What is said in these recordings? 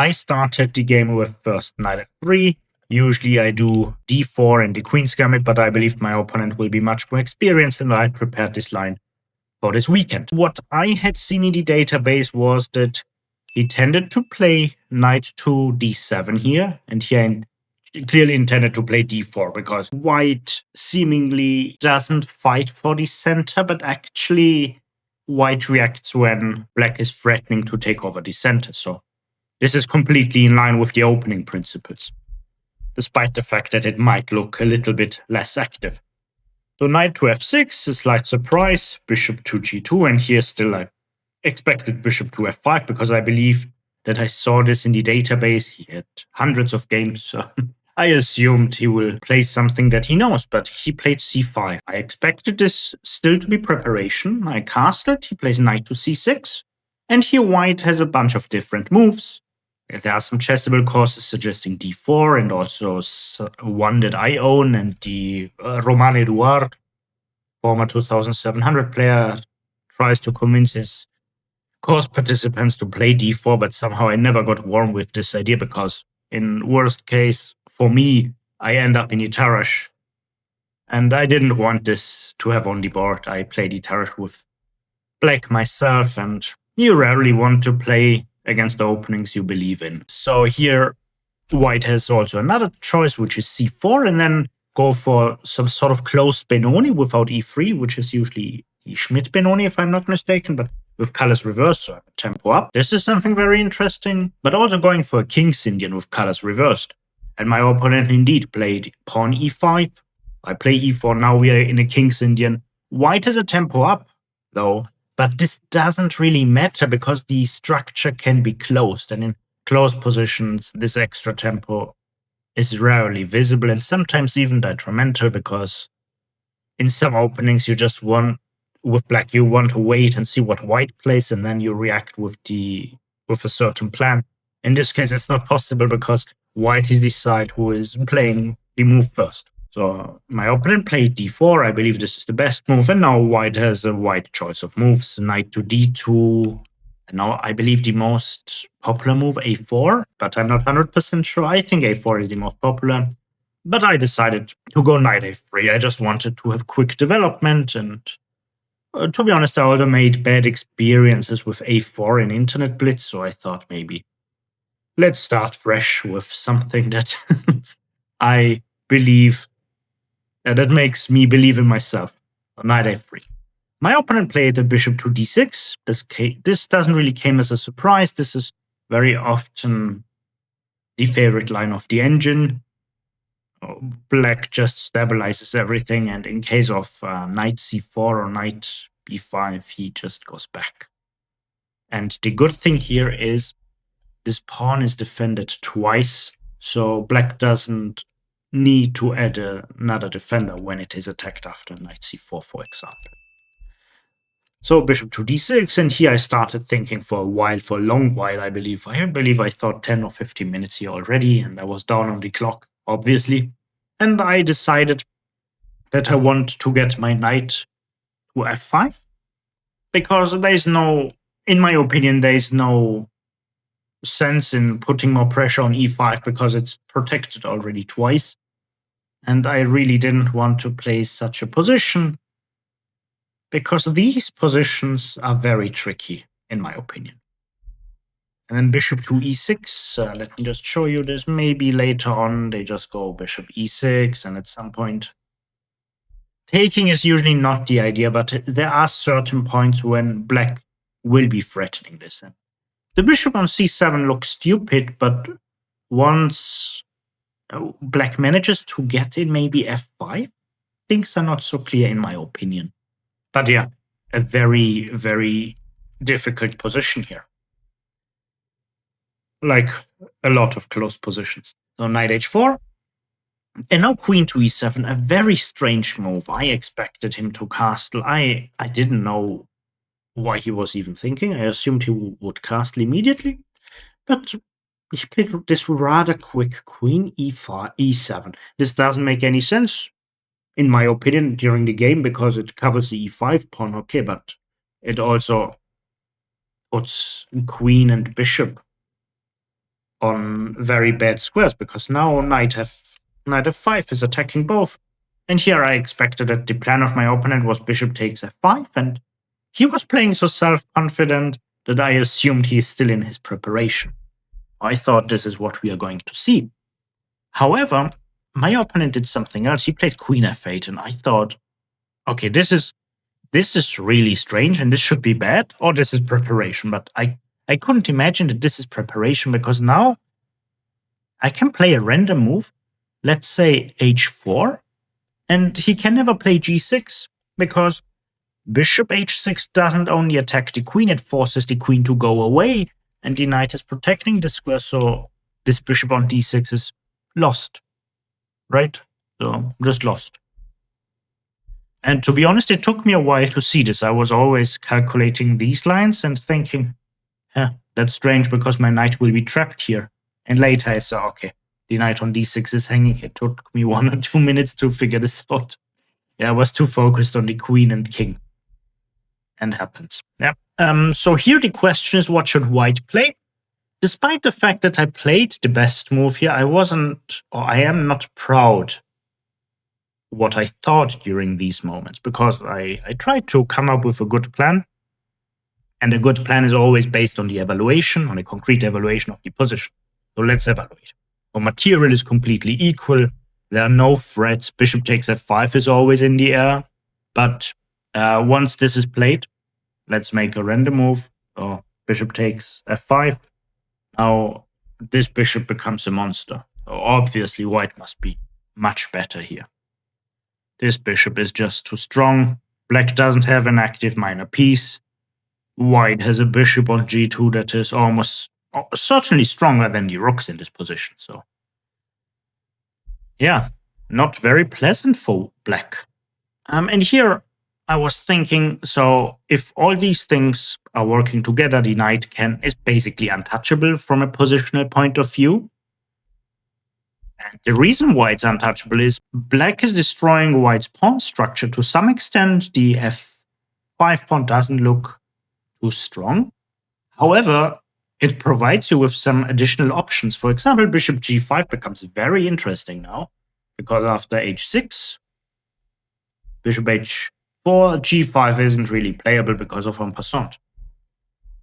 I started the game with first knight f3. Usually I do d4 and the queen's gambit, but I believe my opponent will be much more experienced and I prepared this line for this weekend. What I had seen in the database was that he tended to play knight to d7 here, and here clearly intended to play d4 because white seemingly doesn't fight for the center, but actually white reacts when black is threatening to take over the center. So this is completely in line with the opening principles, despite the fact that it might look a little bit less active. So knight to f6, a slight surprise, bishop to g2, and here still I expected bishop to f5 because I believe that I saw this in the database. He had hundreds of games, so I assumed he will play something that he knows, but he played c5. I expected this still to be preparation. I castled, he plays knight to c6, and here white has a bunch of different moves. There are some chessable courses suggesting d4 and also one that I own, and the Roman Eduard, former 2700 player, tries to convince his course participants to play d4, but somehow I never got warm with this idea because in worst case, for me, I end up in Itarash. And I didn't want this to have on the board. I played Itarash with black myself, and you rarely want to play against the openings you believe in. So here, white has also another choice, which is c4, and then go for some sort of closed Benoni without e3, which is usually the Schmidt Benoni, if I'm not mistaken, but with colors reversed, so tempo up. This is something very interesting, but also going for a King's Indian with colors reversed. And my opponent indeed played pawn e5. I play e4, now we are in a King's Indian. White is a tempo up, though, but this doesn't really matter because the structure can be closed, and in closed positions, this extra tempo is rarely visible and sometimes even detrimental because in some openings you just want, with black, you want to wait and see what white plays and then you react with a certain plan. In this case, it's not possible because white is the side who is playing the move first. So my opponent played d4. I believe this is the best move, and now white has a wide choice of moves. Knight to d2. And now I believe the most popular move, a4, but I'm not 100% sure. I think a4 is the most popular. But I decided to go knight a3. I just wanted to have quick development, and to be honest, I also made bad experiences with a4 in Internet Blitz, so I thought maybe let's start fresh with something that I believe, that makes me believe in myself. Knight a3. My opponent played a bishop to d6. This doesn't really come as a surprise. This is very often the favorite line of the engine. Black just stabilizes everything, and in case of knight c4 or knight b5, he just goes back. And the good thing here is this pawn is defended twice, so black doesn't need to add another defender when it is attacked after knight c4, for example. So bishop to d6, and here I started thinking for a long while, I believe. I thought 10 or 15 minutes here already, and I was down on the clock, obviously. And I decided that I want to get my knight to f5, because in my opinion, there's no sense in putting more pressure on e5 because it's protected already twice. And I really didn't want to play such a position because these positions are very tricky, in my opinion. And then bishop to e6. Let me just show you this. Maybe later on they just go bishop e6, and at some point taking is usually not the idea, but there are certain points when black will be threatening this. And the bishop on c7 looks stupid, but once black manages to get in maybe f5, things are not so clear in my opinion. But yeah, a very, very difficult position here. Like a lot of close positions. So knight h4. And now queen to e7, a very strange move. I expected him to castle. I didn't know why he was even thinking. I assumed he would castle immediately. But he played this rather quick queen e7. This doesn't make any sense, in my opinion, during the game because it covers the e5 pawn. Okay, but it also puts queen and bishop on very bad squares, because now knight f5 is attacking both. And here I expected that the plan of my opponent was bishop takes f5, and he was playing so self-confident that I assumed he is still in his preparation. I thought this is what we are going to see. However, my opponent did something else. He played queen f8, and I thought, okay, this is really strange, and this should be bad, or this is preparation. But I couldn't imagine that this is preparation, because now I can play a random move, let's say h4, and he can never play g6, because bishop h6 doesn't only attack the queen, it forces the queen to go away, and the knight is protecting the square, so this bishop on d6 is lost, right? So, just lost. And to be honest, it took me a while to see this. I was always calculating these lines and thinking, that's strange because my knight will be trapped here. And later I saw, okay, the knight on d6 is hanging. It took me 1 or 2 minutes to figure this out. Yeah, I was too focused on the queen and king. And happens. Yeah. So here the question is, what should white play? Despite the fact that I played the best move here, I am not proud what I thought during these moments, because I tried to come up with a good plan. And a good plan is always based on the evaluation, on a concrete evaluation of the position. So let's evaluate. Our material is completely equal. There are no threats. Bishop takes f5 is always in the air. But once this is played, let's make a random move. So bishop takes f5. Now this bishop becomes a monster. So obviously white must be much better here. This bishop is just too strong. Black doesn't have an active minor piece. White has a bishop on g2 that is almost certainly stronger than the rooks in this position. So yeah, not very pleasant for black. And here I was thinking, so if all these things are working together, the knight is basically untouchable from a positional point of view. And the reason why it's untouchable is black is destroying white's pawn structure. To some extent, the f5 pawn doesn't look too strong. However, it provides you with some additional options. For example, bishop g5 becomes very interesting now, because after h6, bishop h4, g5 isn't really playable because of en passant.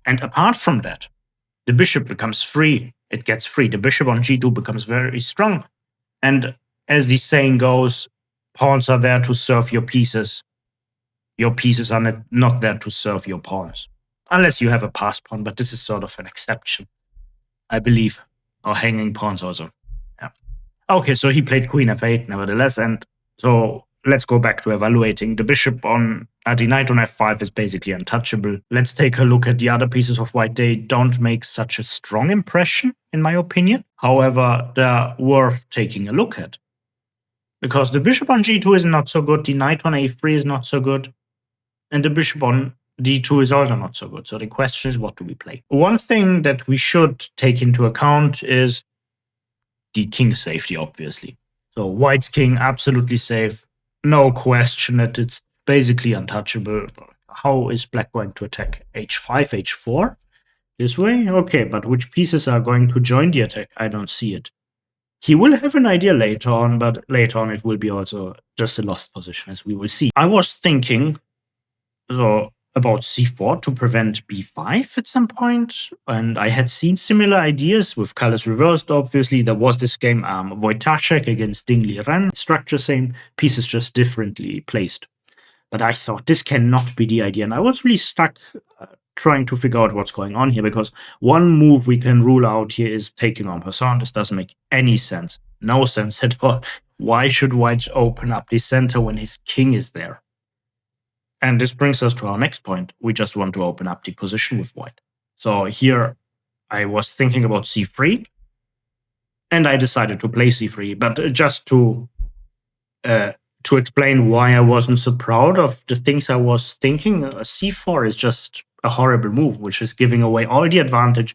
And apart from that, the bishop becomes free. It gets free. The bishop on g2 becomes very strong. And as the saying goes, pawns are there to serve your pieces. Your pieces are not there to serve your pawns. Unless you have a passed pawn, but this is sort of an exception, I believe. Or hanging pawns also. Yeah. Okay, so he played queen f8 nevertheless. And so let's go back to evaluating. The bishop on the knight on f5 is basically untouchable. Let's take a look at the other pieces of white. They don't make such a strong impression, in my opinion. However, they're worth taking a look at. Because the bishop on g2 is not so good, the knight on a3 is not so good, and the bishop on d2 is also not so good. So the question is, what do we play? One thing that we should take into account is the king safety, obviously. So white's king, absolutely safe. No question that it's basically untouchable. How is black going to attack? h5, h4? This way? Okay, but which pieces are going to join the attack? I don't see it. He will have an idea later on, but later on it will be also just a lost position, as we will see. I was thinking about c4 to prevent b5 at some point, and I had seen similar ideas with colors reversed, obviously. There was this game Wojtaszek against Dingley Ren. Structure same, pieces just differently placed. But I thought this cannot be the idea, and I was really stuck trying to figure out what's going on here, because one move we can rule out here is taking en passant. This doesn't make any sense. No sense at all. Why should white open up the center when his king is there? And this brings us to our next point. We just want to open up the position with white. So here I was thinking about c3, and I decided to play c3. But just to explain why I wasn't so proud of the things I was thinking, c4 is just a horrible move, which is giving away all the advantage.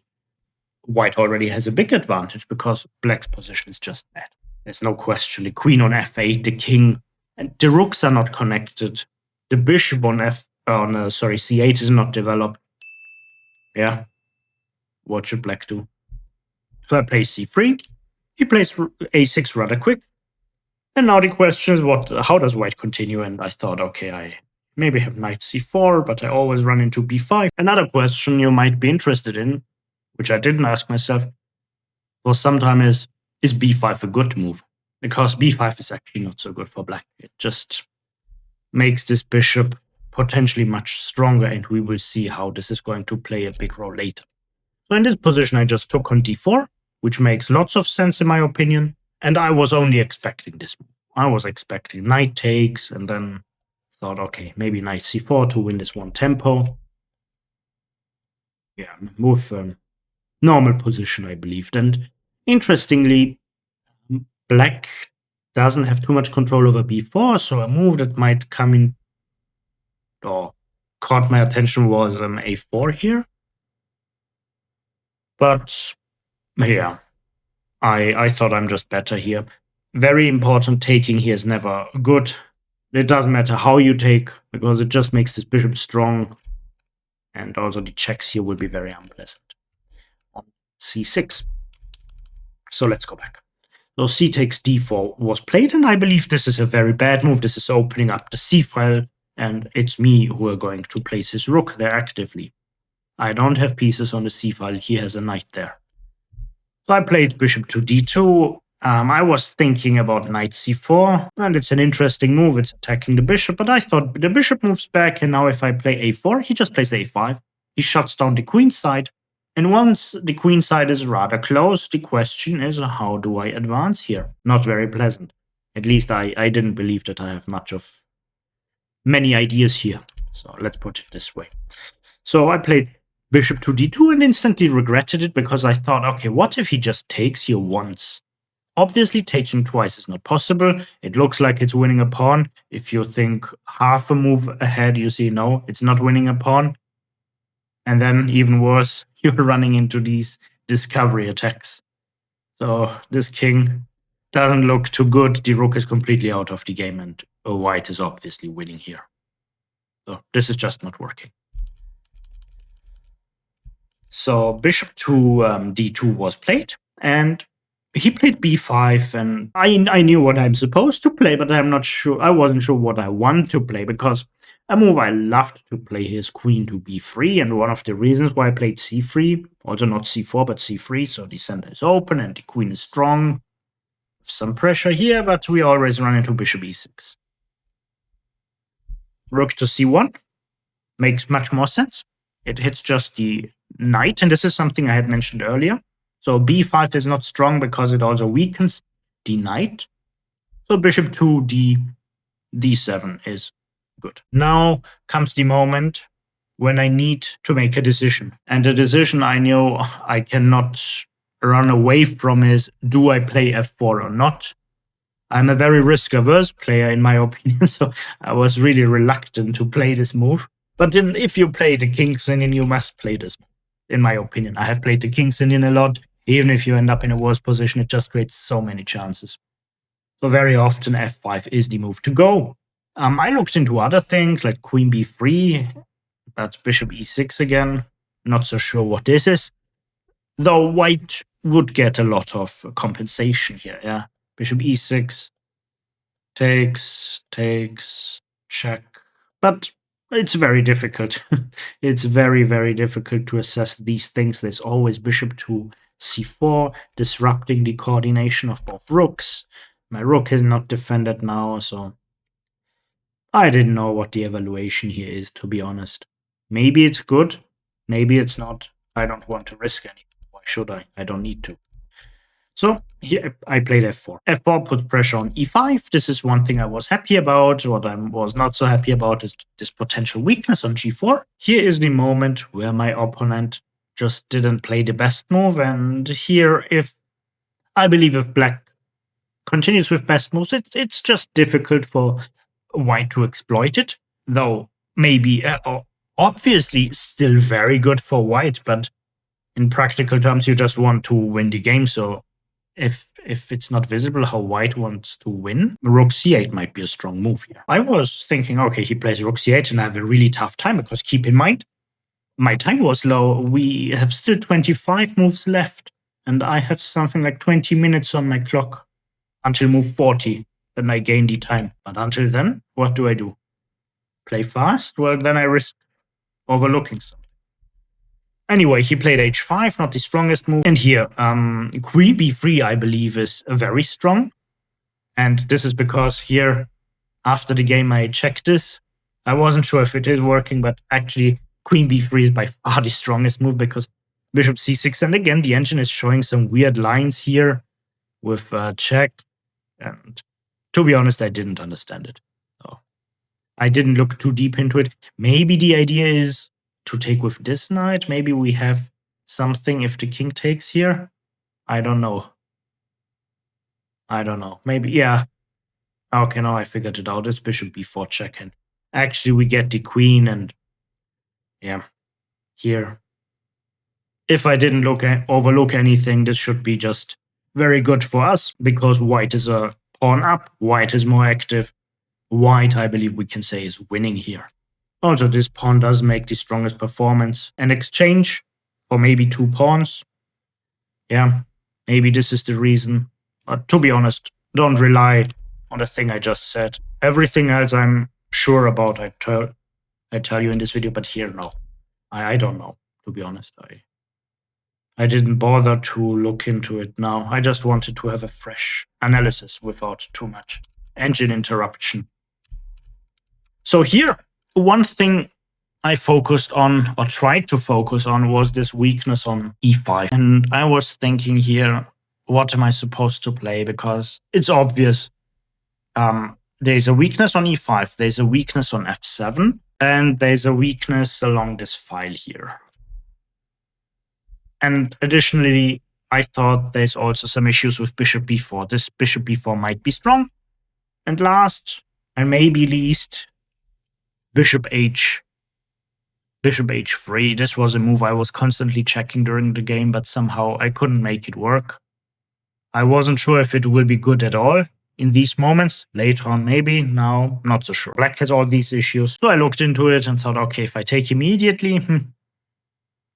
White already has a big advantage because black's position is just bad. There's no question. The queen on f8, the king, and the rooks are not connected. The bishop on c8 is not developed. Yeah. What should black do? So I play c3. He plays a6 rather quick. And now the question is, how does white continue? And I thought, okay, I maybe have knight c4, but I always run into b5. Another question you might be interested in, which I didn't ask myself for some time, is b5 a good move? Because b5 is actually not so good for black. It just makes this bishop potentially much stronger, and we will see how this is going to play a big role later. So in this position, I just took on d4, which makes lots of sense in my opinion, and I was only expecting this move. I was expecting knight takes, and then thought, okay, maybe knight c4 to win this one tempo. Yeah, move normal position, I believed. And interestingly, black doesn't have too much control over b4, so a move that might come in or caught my attention was a4 here. But yeah, I thought I'm just better here. Very important, taking here is never good. It doesn't matter how you take, because it just makes this bishop strong. And also the checks here will be very unpleasant. On c6. So let's go back. So c takes d4 was played, and I believe this is a very bad move. This is opening up the c file, and it's me who are going to place his rook there actively. I don't have pieces on the c file. He has a knight there. So I played bishop to d2. I was thinking about knight c4, and it's an interesting move. It's attacking the bishop, but I thought the bishop moves back, and now if I play a4, he just plays a5. He shuts down the queen side, and once the queen side is rather close, the question is, how do I advance here? Not very pleasant. At least I didn't believe that I have many ideas here. So let's put it this way. So I played bishop to d2 and instantly regretted it, because I thought, okay, what if he just takes here once? Obviously, taking twice is not possible. It looks like it's winning a pawn. If you think half a move ahead, you see, no, it's not winning a pawn. And then, even worse, you're running into these discovery attacks. So this king doesn't look too good. The rook is completely out of the game, and white is obviously winning here. So this is just not working. So bishop to d2 was played, and he played b5, and I knew what I'm supposed to play, but I'm not sure. I wasn't sure what I want to play, because a move I loved to play here is queen to b3, and one of the reasons why I played c3, also not c4, but c3, so the center is open and the queen is strong. Some pressure here, but we always run into bishop e6. Rook to c1 makes much more sense. It hits just the knight, and this is something I had mentioned earlier. So b5 is not strong because it also weakens the knight. So bishop to d7 is good. Now comes the moment when I need to make a decision. And the decision I know I cannot run away from is, do I play f4 or not? I'm a very risk-averse player, in my opinion, so I was really reluctant to play this move. But then if you play the King's Indian, you must play this move, in my opinion. I have played the King's Indian a lot. Even if you end up in a worse position, it just creates so many chances. So very often f5 is the move to go. I looked into other things like queen b3, but bishop e6 again. Not so sure what this is. Though white would get a lot of compensation here, yeah. Bishop e6, takes, check. But it's very difficult. It's very, very difficult to assess these things. There's always bishop to c4, disrupting the coordination of both rooks. My rook is not defended now, so I didn't know what the evaluation here is, to be honest. Maybe it's good, maybe it's not. I don't want to risk anything. Why should I? I don't need to. So here I played f4. f4 puts pressure on e5. This is one thing I was happy about. What I was not so happy about is this potential weakness on g4. Here is the moment where my opponent just didn't play the best move. And here, I believe if black continues with best moves, it's just difficult for white to exploit it. Though maybe, obviously, still very good for white. But in practical terms, you just want to win the game. So if it's not visible how white wants to win, rook c8 might be a strong move here. I was thinking, okay, he plays rook c8 and I have a really tough time, because keep in mind, my time was low. We have still 25 moves left. and I have something like 20 minutes on my clock until move 40. Then I gain the time. But until then, what do I do? Play fast? Well, then I risk overlooking something. Anyway, he played h5, not the strongest move. And here, queen b3, I believe, is very strong. And this is because here, after the game, I checked this. I wasn't sure if it is working, but actually, queen b3 is by far the strongest move because bishop c6. And again, the engine is showing some weird lines here with check. And to be honest, I didn't understand it. So I didn't look too deep into it. Maybe the idea is to take with this knight. Maybe we have something if the king takes here. I don't know. Maybe, yeah. Okay, now I figured it out. It's bishop b4 check. And actually, we get the queen and yeah, here. If I didn't overlook anything, this should be just very good for us because white is a pawn up. White is more active. White, I believe we can say, is winning here. Also, this pawn does make the strongest performance. An exchange for maybe 2 pawns. Yeah, maybe this is the reason. But to be honest, don't rely on the thing I just said. Everything else I'm sure about, I tell you in this video, but here, no. I don't know, to be honest. I didn't bother to look into it now. I just wanted to have a fresh analysis without too much engine interruption. So here, one thing I focused on, or tried to focus on, was this weakness on e5. And I was thinking here, what am I supposed to play? Because it's obvious. There's a weakness on e5, there's a weakness on f7, and there's a weakness along this file here. And additionally, I thought there's also some issues with bishop b4. This bishop b4 might be strong. And last, and maybe least, bishop h3. This was a move I was constantly checking during the game, but somehow I couldn't make it work. I wasn't sure if it will be good at all in these moments. Later on, maybe. Now, not so sure. Black has all these issues. So I looked into it and thought, okay, if I take immediately,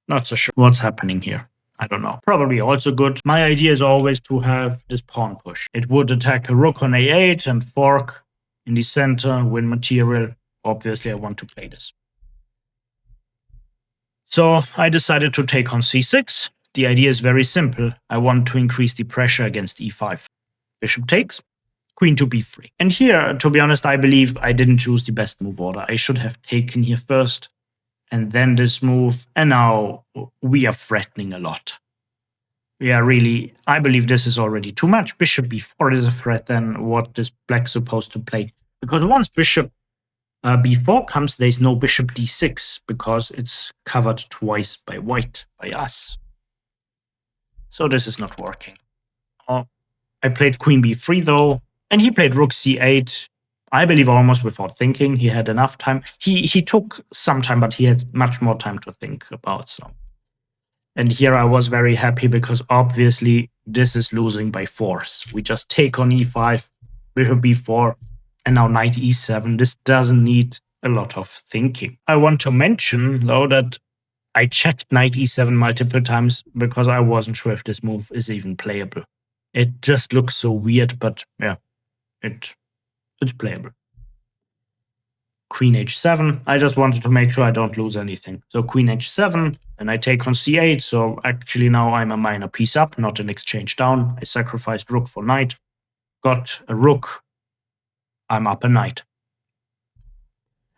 not so sure what's happening here. I don't know. Probably also good. My idea is always to have this pawn push. It would attack a rook on a8 and fork in the center, win material. Obviously, I want to play this. So I decided to take on c6. The idea is very simple. I want to increase the pressure against e5. Bishop takes, queen to b3. And here, to be honest, I believe I didn't choose the best move order. I should have taken here first, and then this move, and now we are threatening a lot. We are really, I believe this is already too much. Bishop b4 is a threat, then what is black supposed to play? Because once bishop b4 comes, there's no bishop d6, because it's covered twice by white, by us. So this is not working. I played queen b3 though, and he played rook c8. I believe almost without thinking. He had enough time. He took some time, but he had much more time to think about. So, and here I was very happy because obviously this is losing by force. We just take on e5, bishop b4, and now knight e7. This doesn't need a lot of thinking. I want to mention though that I checked knight e7 multiple times because I wasn't sure if this move is even playable. It just looks so weird, but yeah, it's playable. Queen h7. I just wanted to make sure I don't lose anything. So queen h7, and I take on c8. So actually now I'm a minor piece up, not an exchange down. I sacrificed rook for knight. Got a rook. I'm up a knight.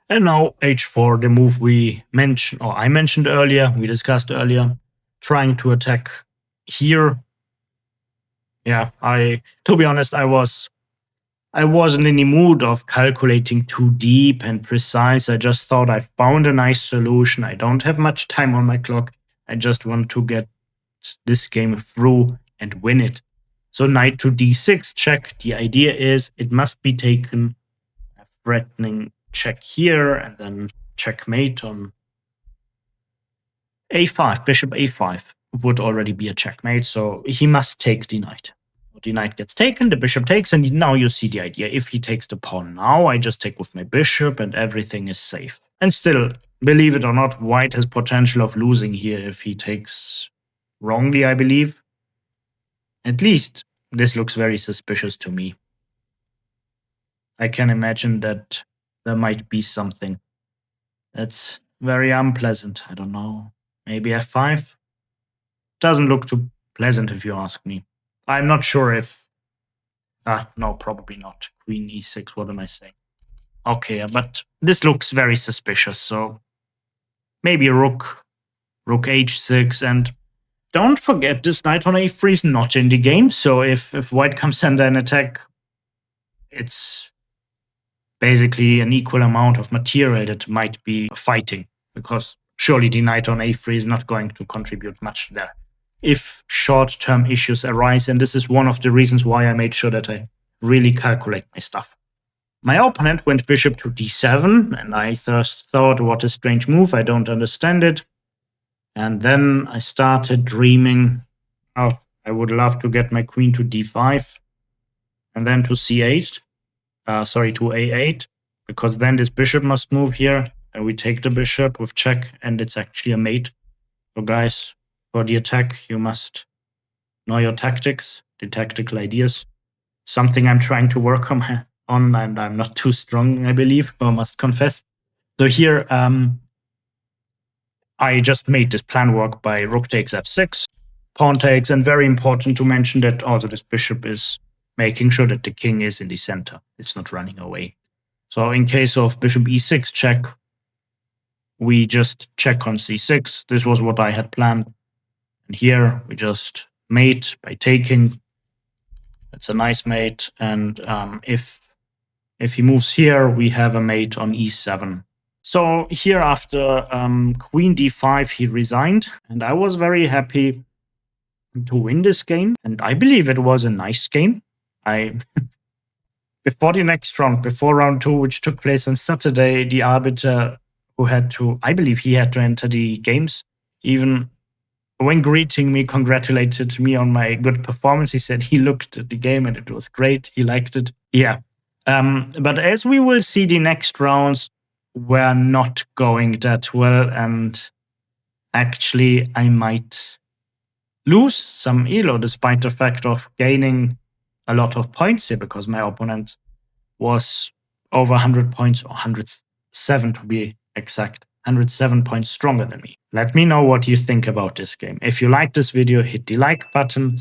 And now h4, the move we mentioned, or I mentioned earlier, we discussed earlier, trying to attack here. Yeah, to be honest, I wasn't in the mood of calculating too deep and precise. I just thought I found a nice solution. I don't have much time on my clock. I just want to get this game through and win it. So knight to d6 check. The idea is it must be taken. A threatening check here and then checkmate on a5. Bishop a5 would already be a checkmate, so he must take the knight. The knight gets taken, the bishop takes, and now you see the idea. If he takes the pawn now, I just take with my bishop and everything is safe. And still, believe it or not, white has potential of losing here if he takes wrongly, I believe. At least this looks very suspicious to me. I can imagine that there might be something that's very unpleasant. I don't know. Maybe f5? Doesn't look too pleasant if you ask me. I'm not sure if... no, probably not. Queen e6, what am I saying? Okay, but this looks very suspicious, so maybe rook h6, and don't forget this knight on a3 is not in the game, so if white comes under an attack, it's basically an equal amount of material that might be fighting, because surely the knight on a3 is not going to contribute much there if short-term issues arise, and this is one of the reasons why I made sure that I really calculate my stuff. My opponent went bishop to d7, and I first thought, what a strange move, I don't understand it. And then I started dreaming, oh, I would love to get my queen to d5, and then to c8, to a8, because then this bishop must move here, and we take the bishop with check, and it's actually a mate. So guys, for the attack, you must know your tactics, the tactical ideas. Something I'm trying to work on, and I'm not too strong, I believe, or must confess. So here, I just made this plan work by rook takes f6, pawn takes, and very important to mention that also this bishop is making sure that the king is in the center. It's not running away. So in case of bishop e6 check, we just check on c6. This was what I had planned. And here we just mate by taking. It's a nice mate. And if he moves here, we have a mate on e7. So here after queen d5, he resigned. And I was very happy to win this game. And I believe it was a nice game. Before the next round, before round 2, which took place on Saturday, the arbiter who had to, I believe he had to enter the games, even when greeting me, congratulated me on my good performance. He said he looked at the game and it was great. He liked it. Yeah. But as we will see, the next rounds were not going that well. And actually, I might lose some elo, despite the fact of gaining a lot of points here, because my opponent was over 100 points, or 107 to be exact. 107 points stronger than me. Let me know what you think about this game. If you like this video, hit the like button,